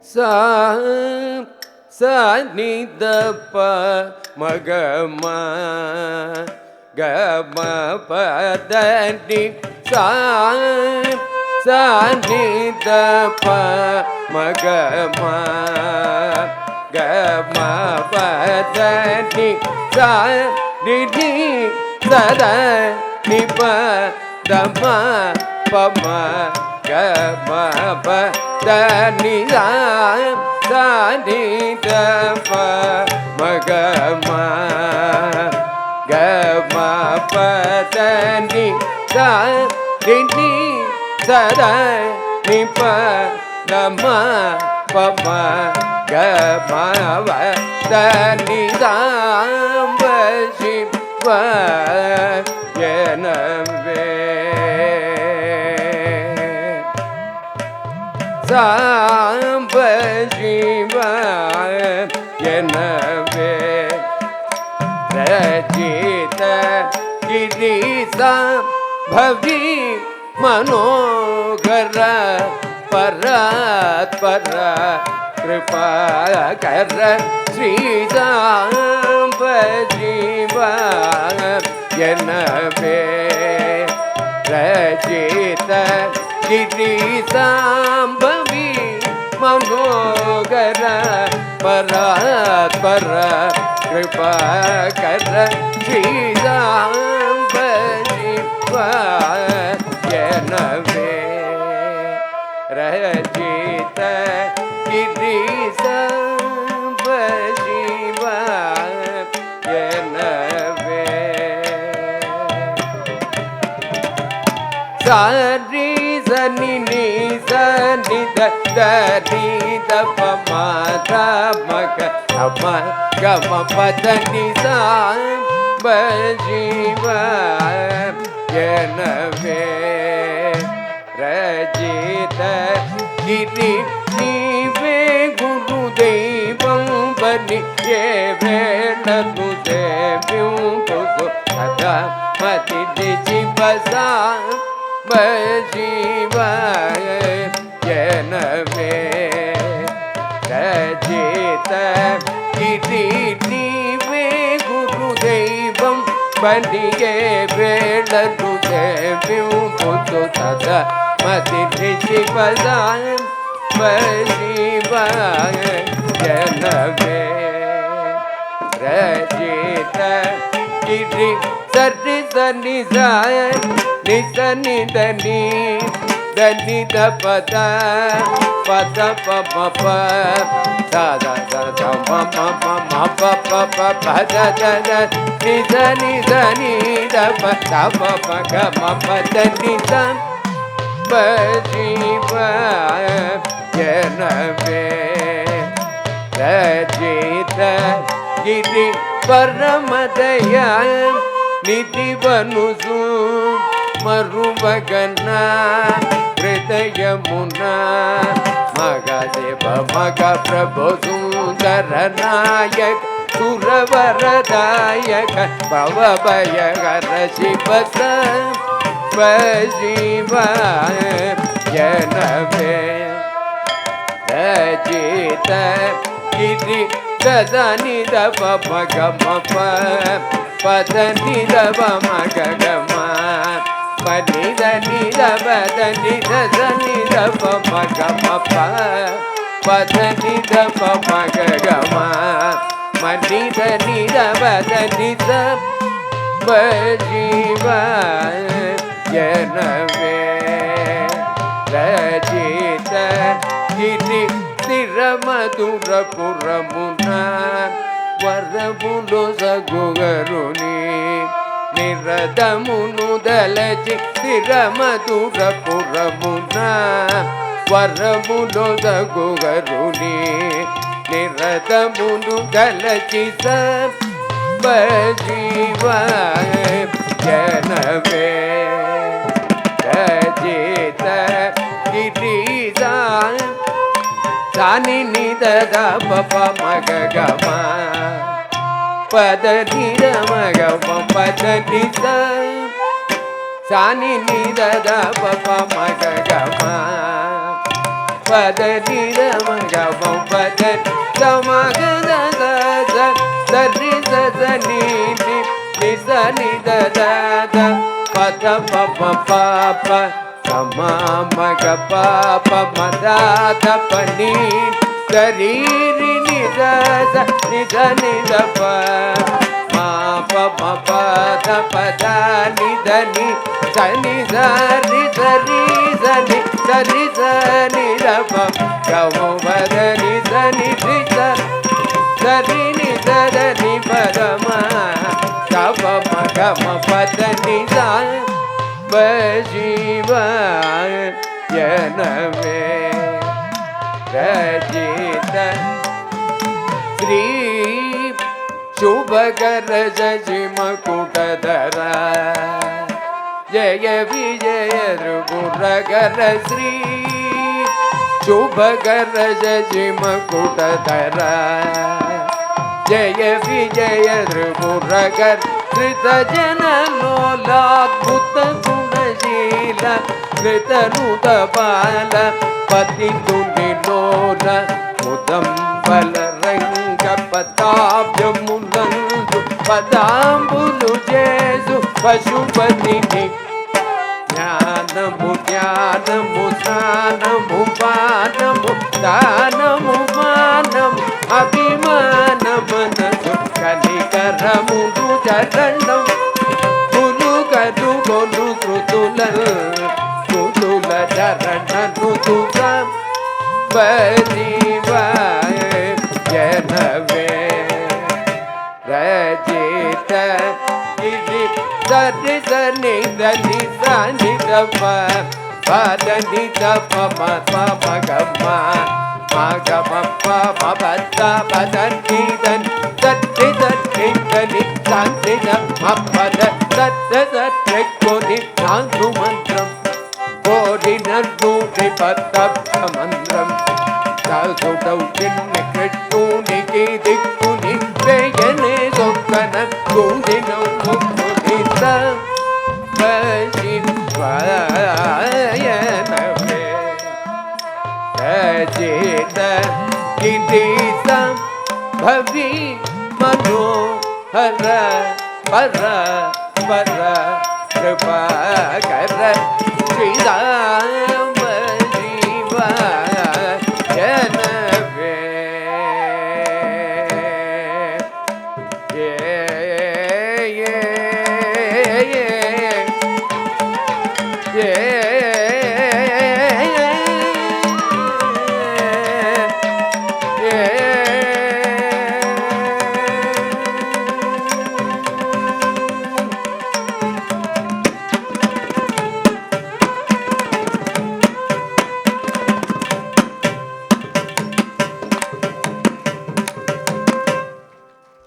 சா சனி தப்ப மகம கம பதனி சா சனி தப்ப மகம கம பதனி சா நிதி சத நிப தம பம கம பதனி சனி தப்ப மகம கம பதனி சனி சத நிப தம பம கம பதனி சாம்ப சிவ எனவே சாம்ப சிவ எனவே ரச்சித கிரீசா பவி மனோகர பராத்பர கிருபாகர ஸ்ரீசாம்ப சிவ எனவே ரச்சித கிரீசாம்பவி மனோகர பராத்பர கிருபாகர ஸ்ரீசாம்ப சிவ எனவே ரச்சித கிரீசாம்ப சிவ எனவே சாரி சனி நீ சனி தரி தப மாத மக அம கம பதனி சாம்ப சிவ எனவே ரச்சித கிரி நீவே குரு தெய்வம் பனி ஏ வேணு தேவியும் புது சதா மதி ஜிபசா சிவ எனவே ரச்சித கிரி நீவே குரு தெய்வம் பனியே வேணு தேவியும் புது சதா மதி ஜிபசா சிவ எனவே ரச்சித கிரி சரி சனி சாய நிச நிதனி தனி தபத பத பம ப சத சத மம மம பப பத தத நிச நிதனி தப தப பக மம தனி தம் சிவ எனவே ரச்சித கிரி பரமதய நிதி வனுசு மருமகன ஹೃದಯ ಮುನ ಮಗ ದೇವ ಮಗ ಪ್ರಭು ಸುಂದರ ನಾಯಕ ಸುರವರದಾಯಕ ಭವ ಭಯಹರ ಶಿವ ಶಿವ எனவே ரச்சித கிரி சதா நித மக மப பத நித மக கம பனித நித பத நித நித மக மப பத நித மக கம மனித நித பத நித சிவ எனவே ரச்சித கிரி திர மதுர புறமுன వరములో సగుగరుని నిరదమును దలచి స్థిరమధుర పురమున వరములో సగుగరుని నిరదమును దలచి జీవ జనవే రచిత గిరిజా సాని నిద పప మగ గమ పద నిద మగ పద నిద సాని నిద పప మగ గమ பத நித மகம பத தமக தத சரி சத நீதி நிச நித தத பத பப பாப சமா மக பாப மதாத பனி சரீரி நித நித நித ப பத பத நிதனி சனி சரி சரி சனி சரி சனி ரப கமபத நிதனி சரி நிதனி பதம கப மகம பத நித பஜீவ யனமே ரஜித ஸ்ரீ ಶುಭಕರ ಜಜಿಮ ಕುಟಧರ ಜಯ ವಿಜಯ ಋಗುರಗರ ಶ್ರೀ ಶುಭಕರ ಜಜಿಮ ಕುಟಧರ ಜಯ ವಿಜಯ ಋಗುರಗರ ಕೃತ ಜನ ಲೋಲಾದ್ಭುತ ಗುಣಶೀಲ ಕೃತನುತ ಬಾಲ ಪತಿ ತುನಿಲೋಲ ಮುದಂಬಲ ರಂಗ ಪತಾಭ್ಯಮುಲಂದು ಪದಾಂಬುಲು ಜೇಸು ಪಶುಪತಿ ಜ್ಞಾನಮು ಜ್ಞಾನಮು ಸ್ನಾನಮು ಪಾನಮು ದಾನಮು ಮಾನಮು ಅಭಿಮಾನ ಮನಸು ಕಲಿಕರಮುದು ಚರಣಂ ಗುರು ಕರು ಗೊಲು ಕೃತುಲ ಕೃತುಲ ಚರಣನು ತುಗ ಬಜೀವಾಯ ಜನವೇ ರಜಿತ ಗಿರಿ ಸರಿ ಸನಿ ಧನಿ ಸನಿ ದಪ ಪದ ನಿ ದಪ ಮ ಮಗಮ ಮಗಮ ಪದ ಪದ ನಿ ಧನಿ ಸತ್ತಿ ಸತ್ತಿ ಧನಿ ಶಾಂತಿ ಪದ ಸತ್ಯ ಸತ್ಯ ಕೋಟಿ ನಾಲ್ಕು ಮಂತ್ರಂ ಕೋಟಿ ನೂಟಿ ಪತ್ತ ಮಂತ್ರಂ ಸುಡೌ ಚಿನ್ನ ಕೃಷ್ಣುನಿಗೆ ದಿಕ್ಕುನಿ ಬೇಯನೆ ಸೊಕ್ಕನ ಕೂಡಿನ ಮುಕ್ಕುನಿತ ಬಜಿವಾಯನವೇ ರಚಿತ ಗಿರೀಶ ಭವಿ ಮನೋಹರ ಪರ ಪರ ಕೃಪಾಕರ ಶ್ರೀರಾಮ